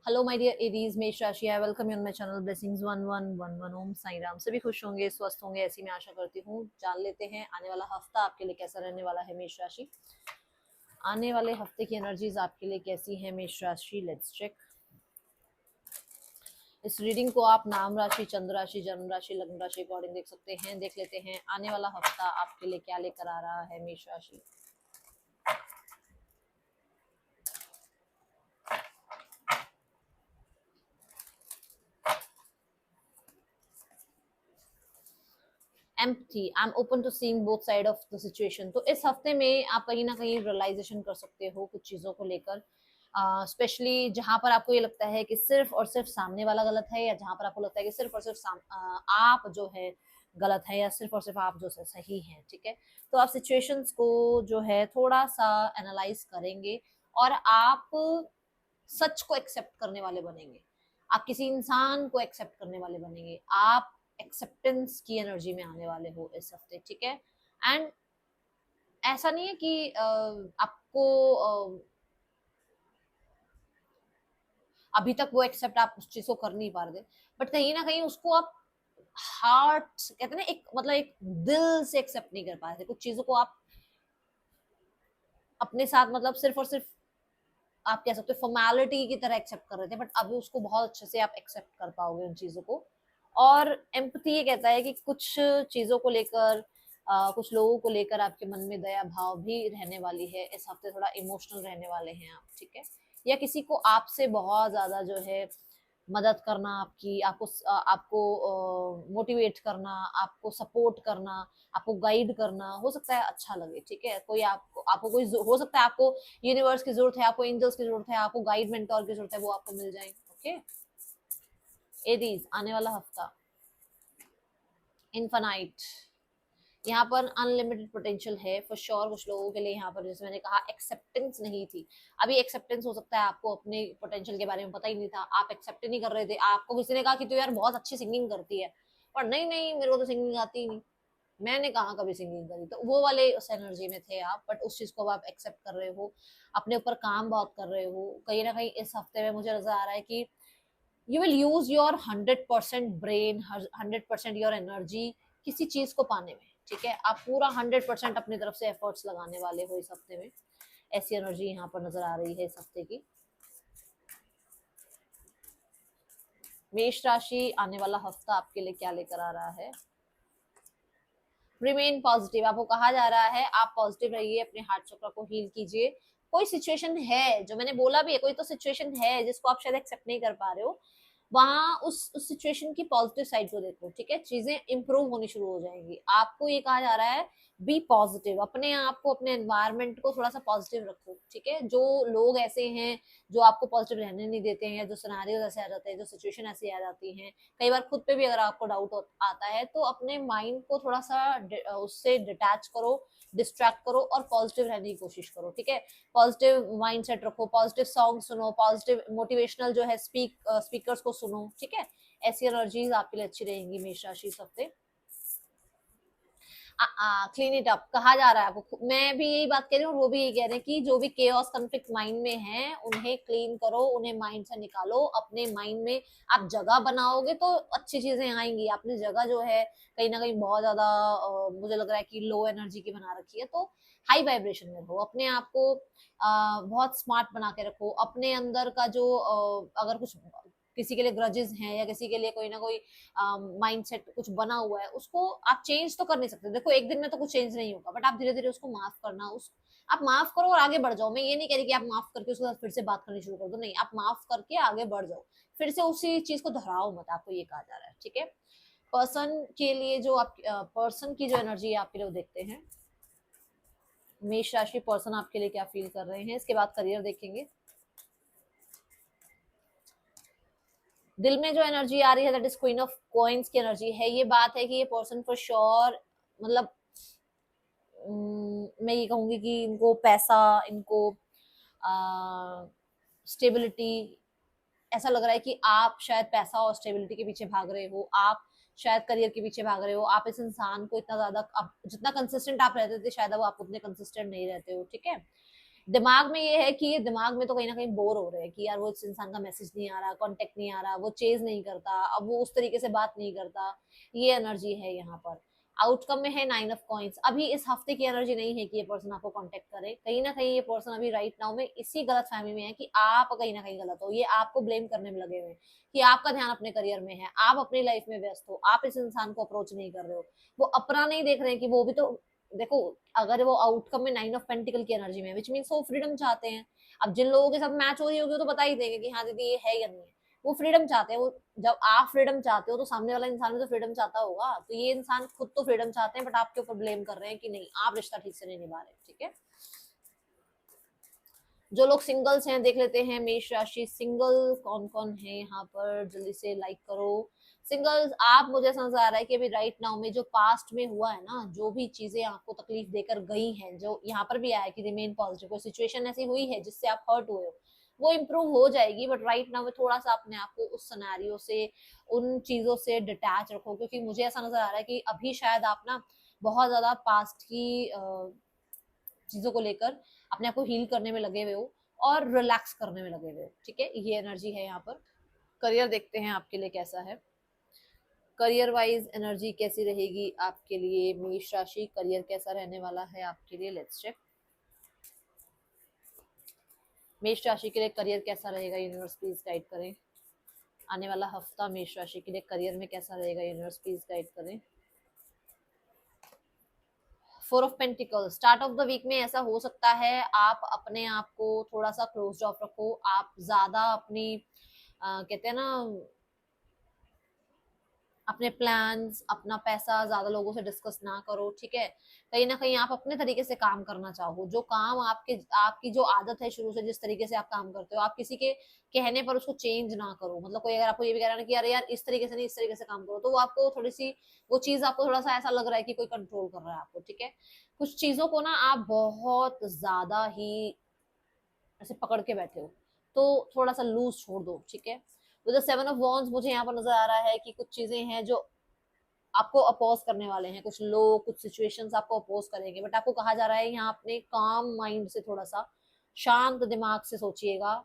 Hello my dear Aries, मेष राशि। I welcome you on my channel blessings 1111। ओम साई राम। सभी खुश होंगे, स्वस्थ होंगे, ऐसी मैं आशा करती हूँ। जान लेते हैं आने वाला हफ्ता आपके लिए कैसा रहने वाला है मेष राशि। आने वाले हफ्ते की एनर्जीज आपके लिए कैसी है मेष राशि, लेट्स चेक। इस रीडिंग को आप नाम राशि, चंद्र राशि, जन्म राशि, लग्न राशि अकॉर्डिंग देख सकते हैं। देख लेते हैं आने वाला हफ्ता आपके लिए क्या लेकर आ रहा है मेष राशि। Empty, I am open to seeing both side of the situation. तो इस हफ्ते में आप कहीं ना कहीं रियलाइजेशन कर सकते हो कुछ चीजों को लेकर, स्पेशली जहां पर आपको ये लगता है कि सिर्फ और सिर्फ सामने वाला गलत है, या जहां पर आपको लगता है कि सिर्फ और सिर्फ आप जो है गलत है, या सिर्फ और सिर्फ आप जो है सही है। ठीक है, तो आप सिचुएशंस को जो है थोड़ा सा एनालाइज करेंगे और आप सच को एक्सेप्ट करने वाले बनेंगे। आप किसी इंसान को एक्सेप्ट करने वाले बनेंगे। आप एक्सेप्टेंस की एनर्जी में आने वाले हो इस हफ्ते। ठीक है, एंड ऐसा नहीं है कि आपको अभी तक वो एक्सेप्ट आप उस चीज को कर नहीं पा रहे थे, बट कहीं ना कहीं उसको आप हार्ट कहते हैं ना, एक मतलब एक दिल से एक्सेप्ट नहीं कर पा रहे थे। कुछ चीजों को आप अपने साथ मतलब सिर्फ और सिर्फ आप कह सकते हो फॉर्मेलिटी की तरह एक्सेप्ट कर रहे थे, बट अभी उसको बहुत अच्छे से आप एक्सेप्ट कर पाओगे उन चीजों को। और एम्पथी ये कहता है कि कुछ चीजों को लेकर कुछ लोगों को लेकर आपके मन में दया भाव भी रहने वाली है इस हफ्ते। थोड़ा इमोशनल रहने वाले हैं आप। ठीक है, या किसी को आपसे बहुत ज्यादा जो है मदद करना, आपकी आपको मोटिवेट करना, आपको सपोर्ट करना, आपको गाइड करना हो सकता है अच्छा लगे। ठीक है, कोई आपको आपको कोई हो सकता है आपको यूनिवर्स की जरूरत है, आपको एंजल्स की जरूरत है, आपको गाइड मेंटोर की जरूरत है, वो आपको मिल जाए। ओके, एरीज आने वाला हफ्ता इनफाइनाइट, यहाँ पर अनलिमिटेड पोटेंशियल है फॉर श्योर। कुछ लोगों के लिए यहाँ पर जैसे मैंने कहा एक्सेप्टेंस नहीं थी। अभी एक्सेप्टेंस हो सकता है, आपको अपने पोटेंशियल के बारे में पता ही नहीं था, आप एक्सेप्ट नहीं कर रहे थे। आपको किसी ने कहा कि तू यार बहुत अच्छी सिंगिंग करती है, पर नहीं नहीं मेरे को तो सिंगिंग आती ही नहीं, मैंने कहा कभी सिंगिंग करी। तो वो वाले उस एनर्जी में थे आप, बट उस चीज को आप एक्सेप्ट कर रहे हो, अपने ऊपर काम बहुत कर रहे हो। कहीं ना कहीं इस हफ्ते में मुझे नजर आ रहा है कि you will use your 100% brain, 100% your energy किसी चीज को पाने में। ठीक है, आप पूरा 100% अपनी तरफ से एफर्ट्स लगाने वाले हो इस हफ्ते में। ऐसी एनर्जी यहाँ पर नजर आ रही है इस हफ्ते की। मेष राशि आने वाला हफ्ता आपके लिए क्या लेकर आ रहा है। रिमेन पॉजिटिव, आपको कहा जा रहा है आप पॉजिटिव रहिए, अपने हार्ट चक्र को हील कीजिए। कोई सिचुएशन है, जो मैंने बोला भी है, कोई तो सिचुएशन है जिसको आप शायद एक्सेप्ट नहीं कर पा रहे हो, वहां उस सिचुएशन की पॉजिटिव साइड को देखो। ठीक है, चीजें इंप्रूव होनी शुरू हो जाएंगी। आपको ये कहा जा रहा है बी पॉजिटिव, अपने आप को, अपने एनवायरमेंट को थोड़ा सा पॉजिटिव रखो। ठीक है, जो लोग ऐसे हैं जो आपको पॉजिटिव रहने नहीं देते हैं, या जो सिनेरियोज ऐसे आ जाते हैं, जो सिचुएशन ऐसी आ जाती हैं, कई बार खुद पे भी अगर आपको डाउट आता है, तो अपने माइंड को थोड़ा सा उससे डिटैच करो, डिस्ट्रैक्ट करो और पॉजिटिव रहने की कोशिश करो। ठीक है, पॉजिटिव माइंडसेट रखो, पॉजिटिव सॉन्ग सुनो, पॉजिटिव मोटिवेशनल जो है स्पीकर्स को सुनो। ठीक है, ऐसी एनर्जीज आपके लिए अच्छी रहेंगी मेष राशि इस हफ्ते। क्लीन इट अप कहा जा रहा है आपको। मैं भी यही बात कह रही हूँ और वो भी यही कह रहे हैं कि जो भी केओस कॉन्फ्लिक्ट माइंड में है उन्हें क्लीन करो, उन्हें माइंड से निकालो। अपने माइंड में आप जगह बनाओगे तो अच्छी चीजें आएंगी। आपने जगह जो है कहीं ना कहीं बहुत ज्यादा मुझे लग रहा है कि लो एनर्जी की बना रखी है, तो हाई वाइब्रेशन में रहो। अपने आप को बहुत स्मार्ट बना के रखो। अपने अंदर का जो अगर कुछ किसी के लिए ग्रजेस हैं, या किसी के लिए कोई ना कोई माइंडसेट कुछ बना हुआ है, उसको आप चेंज तो कर नहीं सकते। देखो एक दिन में तो कुछ चेंज नहीं होगा, बट आप धीरे धीरे उसको माफ करना, उस आप माफ करो और आगे बढ़ जाओ। मैं ये नहीं कह रही कि आप माफ करके उसके साथ फिर से बात करनी शुरू कर दो, नहीं, आप माफ करके आगे बढ़ जाओ, फिर से उसी चीज को दोहराओ मत। आपको ये कहा जा रहा है। ठीक है, पर्सन के लिए जो आप पर्सन की जो एनर्जी है आपके लिए वो देखते हैं। मेष राशि पर्सन आपके लिए क्या फील कर रहे हैं, इसके बाद करियर देखेंगे। दिल में जो एनर्जी आ रही है that is queen of coins की एनर्जी है। ये बात है कि ये पर्सन फॉर श्योर मतलब मैं ये कहूंगी कि इनको पैसा, इनको स्टेबिलिटी, ऐसा लग रहा है कि आप शायद पैसा और स्टेबिलिटी के पीछे भाग रहे हो, आप शायद करियर के पीछे भाग रहे हो। आप इस इंसान को इतना ज्यादा, जितना कंसिस्टेंट आप रहते थे शायद वो आप उतने कंसिस्टेंट नहीं रहते हो। ठीक है, दिमाग में ये है कि ये दिमाग में तो कहीं ना कहीं बोर हो रहे हैं कि यार वो इस इंसान का मैसेज नहीं आ रहा, कांटेक्ट नहीं आ रहा, वो चेज नहीं करता, अब वो उस तरीके से बात नहीं करता, ये एनर्जी है यहाँ पर। आउटकम में है 9 ऑफ कॉइंस। अभी इस हफ्ते की एनर्जी नहीं है कि ये पर्सन आपको कांटेक्ट करे, कहीं ना कहीं ये पर्सन अभी राइट नाउ में इसी गलत फहमी में है कि आप कहीं ना कहीं गलत हो, ये आपको ब्लेम करने में लगे हुए हैं कि आपका ध्यान अपने करियर में है, आप अपनी लाइफ में व्यस्त हो, आप इस इंसान को अप्रोच नहीं कर रहे हो। वो अपना नहीं देख रहे हैं कि वो भी तो देखो, अगर वो आउटकम में 9 ऑफ पेंटिकल की एनर्जी में है विच मीन्स वो फ्रीडम चाहते हैं। अब जिन लोगों के साथ मैच हो रही होगी वो तो बता ही देंगे कि हाँ दीदी ये है या नहीं है, वो फ्रीडम चाहते हैं। वो जब आप फ्रीडम चाहते हो तो सामने वाला इंसान भी तो फ्रीडम चाहता होगा, तो ये इंसान खुद तो फ्रीडम चाहते हैं बट आपके ऊपर ब्लेम कर रहे हैं कि नहीं आप रिश्ता ठीक से नहीं निभा रहे। ठीक है, जो लोग सिंगल्स हैं देख लेते हैं मेष राशि सिंगल कौन कौन है यहाँ पर, जल्दी से लाइक करो। सिंगल्स आप, मुझे समझ आ रहा है कि अभी राइट नाउ में जो पास्ट में हुआ है ना, जो भी चीजें आपको तकलीफ देकर गई हैं, जो यहाँ पर भी आया है कि रिमेन पॉजिटिव, कोई सिचुएशन ऐसी हुई है जिससे आप हर्ट हुए हो, वो इम्प्रूव हो जाएगी। बट राइट नाउ में थोड़ा सा अपने आप को उस सिनेरियो से, उन चीजों से डिटैच रखो, क्योंकि मुझे ऐसा नजर आ रहा है कि अभी शायद आप ना बहुत ज्यादा पास्ट की चीजों को लेकर अपने आप को हील करने में लगे हुए हो और रिलैक्स करने में लगे हुए हो। ठीक है, ये एनर्जी है यहाँ पर। करियर देखते हैं आपके लिए कैसा है। करियर वाइज एनर्जी कैसी रहेगी आपके लिए मेष राशि, करियर कैसा रहने वाला है आपके लिए, लेट्स चेक। मेष राशि के लिए करियर कैसा रहेगा, यूनिवर्स प्लीज गाइड करें। आने वाला हफ्ता मेष राशि के लिए करियर में कैसा रहेगा, यूनिवर्स प्लीज गाइड करें। 4 of pentacles, start of the week में ऐसा हो सकता है आप अपने आप को थोड़ा सा क्लोज ऑफ रखो, आप ज्यादा अपनी कहते हैं ना, अपने प्लान्स, अपना पैसा ज्यादा लोगों से डिस्कस ना करो। ठीक है, कहीं ना कहीं आप अपने तरीके से काम करना चाहो, जो काम आपकी जो आदत है शुरू से, जिस तरीके से आप काम करते हो, आप किसी के कहने पर उसको चेंज ना करो। मतलब कोई अगर आपको ये भी कह रहा है कि अरे यार इस तरीके से नहीं, इस तरीके से काम करो, तो वो आपको थोड़ी सी, वो चीज आपको थोड़ा सा ऐसा लग रहा है कि कोई कंट्रोल कर रहा है आपको। ठीक है, कुछ चीजों को ना आप बहुत ज्यादा ही ऐसे पकड़ के बैठे हो, तो थोड़ा सा लूज छोड़ दो। ठीक है, विद द 7 ऑफ वॉन्ड्स मुझे यहाँ पर नजर आ रहा है कि कुछ चीजें हैं जो आपको अपोज करने वाले हैं, कुछ लोग, कुछ सिचुएशंस आपको अपोज करेंगे, बट आपको कहा जा रहा है यहाँ अपने काम माइंड से, थोड़ा सा शांत दिमाग से सोचिएगा,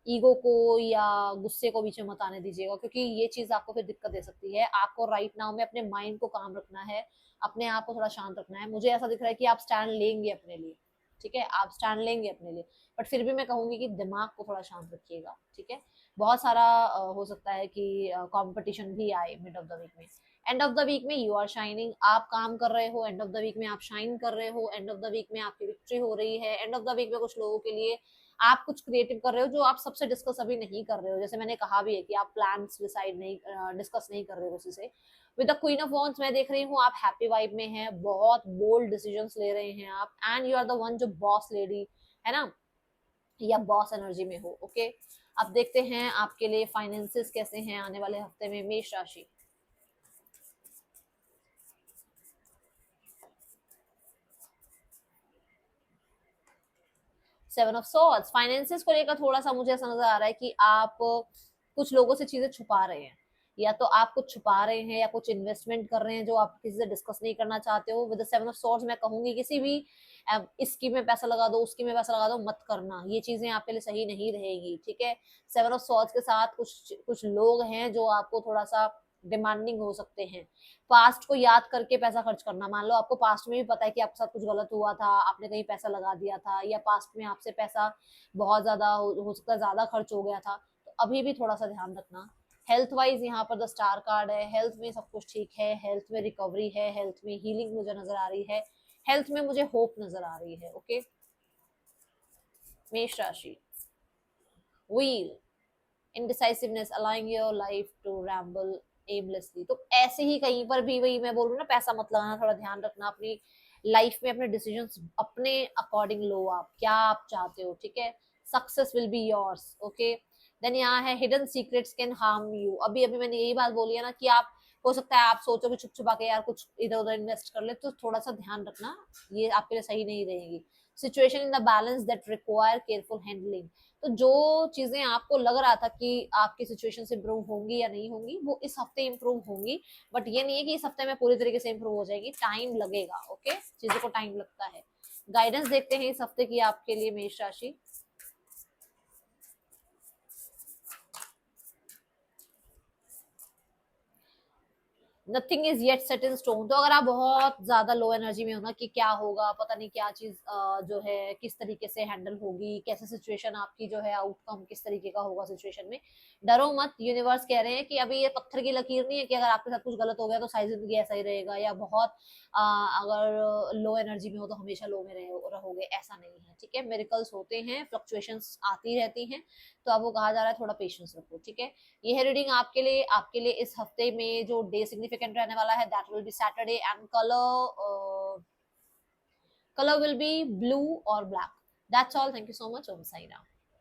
ईगो को या गुस्से को बीच में मत आने दीजिएगा, क्योंकि ये चीज आपको फिर दिक्कत दे सकती है। आपको राइट नाउ में अपने माइंड को काम रखना है, अपने आप को थोड़ा शांत रखना है। मुझे ऐसा दिख रहा है कि आप स्टैंड लेंगे अपने लिए। ठीक है, आप स्टैंड लेंगे अपने लिए, बट फिर भी मैं कहूंगी कि दिमाग को थोड़ा शांत रखिएगा। ठीक है, बहुत सारा हो सकता है कि कंपटीशन भी आए मिड ऑफ द वीक में। एंड ऑफ द वीक में यू आर शाइनिंग, आप काम कर रहे हो, एंड ऑफ द वीक में आप शाइन कर रहे हो, एंड ऑफ द वीक में आपकी विक्ट्री हो रही है। एंड ऑफ द वीक में कुछ लोगों के लिए आप कुछ क्रिएटिव कर रहे हो जो आप सबसे डिस्कस अभी नहीं कर रहे हो, जैसे मैंने कहा भी है कि आप प्लान्स डिसाइड नहीं, डिस्कस नहीं कर रहे हो किसी से। With the queen of wands मैं देख रही हूँ आप हैप्पी वाइब में हैं, बहुत बोल्ड डिसीजंस ले रहे हैं आप, and you are the one जो बॉस लेडी है ना, या बॉस एनर्जी में हो। ओके, अब देखते हैं आपके लिए फाइनेंसेस कैसे हैं आने वाले हफ्ते में मेष राशि। 7 ऑफ सॉर्ड्स, फाइनेंसेस को लेकर थोड़ा सा मुझे ऐसा नजर आ रहा है कि आप कुछ लोगों से चीजें छुपा रहे हैं, या तो आप कुछ छुपा रहे हैं या कुछ इन्वेस्टमेंट कर रहे हैं जो आप किसी से डिस्कस नहीं करना चाहते हो। विद द 7 ऑफ सॉर्ड्स मैं कहूंगी किसी भी इसकी में पैसा लगा दो, उसकी में पैसा लगा दो, मत करना, ये चीजें आपके लिए सही नहीं रहेगी। ठीक है, 7 ऑफ सॉर्ड्स के साथ कुछ कुछ लोग हैं जो आपको थोड़ा सा डिमांडिंग हो सकते हैं। पास्ट को याद करके पैसा खर्च करना, मान लो आपको पास्ट में भी पता है कि आपके साथ कुछ गलत हुआ था, आपने कहीं पैसा लगा दिया था, या पास्ट में आपसे पैसा बहुत ज्यादा हो सकता है ज्यादा खर्च हो गया था, तो अभी भी थोड़ा सा ध्यान रखना। हेल्थ वाइज यहाँ पर द स्टार कार्ड है, हेल्थ में सब कुछ ठीक है, हेल्थ में रिकवरी है, हेल्थ में हीलिंग मुझे नजर आ रही है, हेल्थ में मुझे होप नजर आ रही है। ओके, मेष राशि wheel, indecisiveness, allowing your life to ramble aimlessly, तो ऐसे ही कहीं पर भी वही मैं बोल रही हूँ ना, पैसा मत लगाना, थोड़ा ध्यान रखना अपनी लाइफ में, अपने डिसीजंस अपने अकॉर्डिंग लो, आप क्या आप चाहते हो। ठीक है, success will be yours. Okay, then यहाँ है hidden secrets can harm you, अभी अभी मैंने यही बात बोली है ना कि आप, हो सकता है आप सोचो कि छुप छुपा के यार कुछ इधर उधर इन्वेस्ट कर ले, तो थोड़ा सा ध्यान रखना, ये आपके लिए सही नहीं रहेगी। Situation in the balance that require careful handling, तो जो चीजें आपको लग रहा था कि आपकी सिचुएशन से इम्प्रूव होंगी या नहीं होंगी, वो इस हफ्ते इम्प्रूव होंगी, बट ये नहीं है कि इस हफ्ते में पूरी तरीके से इम्प्रूव हो जाएगी, टाइम लगेगा। ओके, चीजों को टाइम लगता है। गाइडेंस देखते हैं इस हफ्ते की आपके लिए मेष राशि। Nothing is yet set in stone. तो अगर आप बहुत ज्यादा लो एनर्जी में हो ना कि क्या होगा, पता नहीं क्या चीज जो है किस तरीके से हैंडल होगी, कैसे सिचुएशन आपकी जो है आउटकम किस तरीके का होगा सिचुएशन में, डरो मत। यूनिवर्स कह रहे हैं कि अभी ये पत्थर की लकीर नहीं है कि अगर आपके साथ कुछ गलत हो गया तो सारी जिंदगी ऐसा ही रहेगा, या बहुत अगर लो एनर्जी में हो तो हमेशा लो में रहोगे, ऐसा नहीं है। ठीक है, मेरिकल्स होते हैं, फ्लक्चुएशंस आती रहती हैं, तो आपको कहा जा रहा है थोड़ा पेशेंस रखो। ठीक है, ये है रीडिंग आपके लिए इस हफ्ते में जो डे सिग्निफिकेंट रहने वाला है, that will be Saturday, and colour will be blue और black. That's all, thank you so much, Om Sai Ram.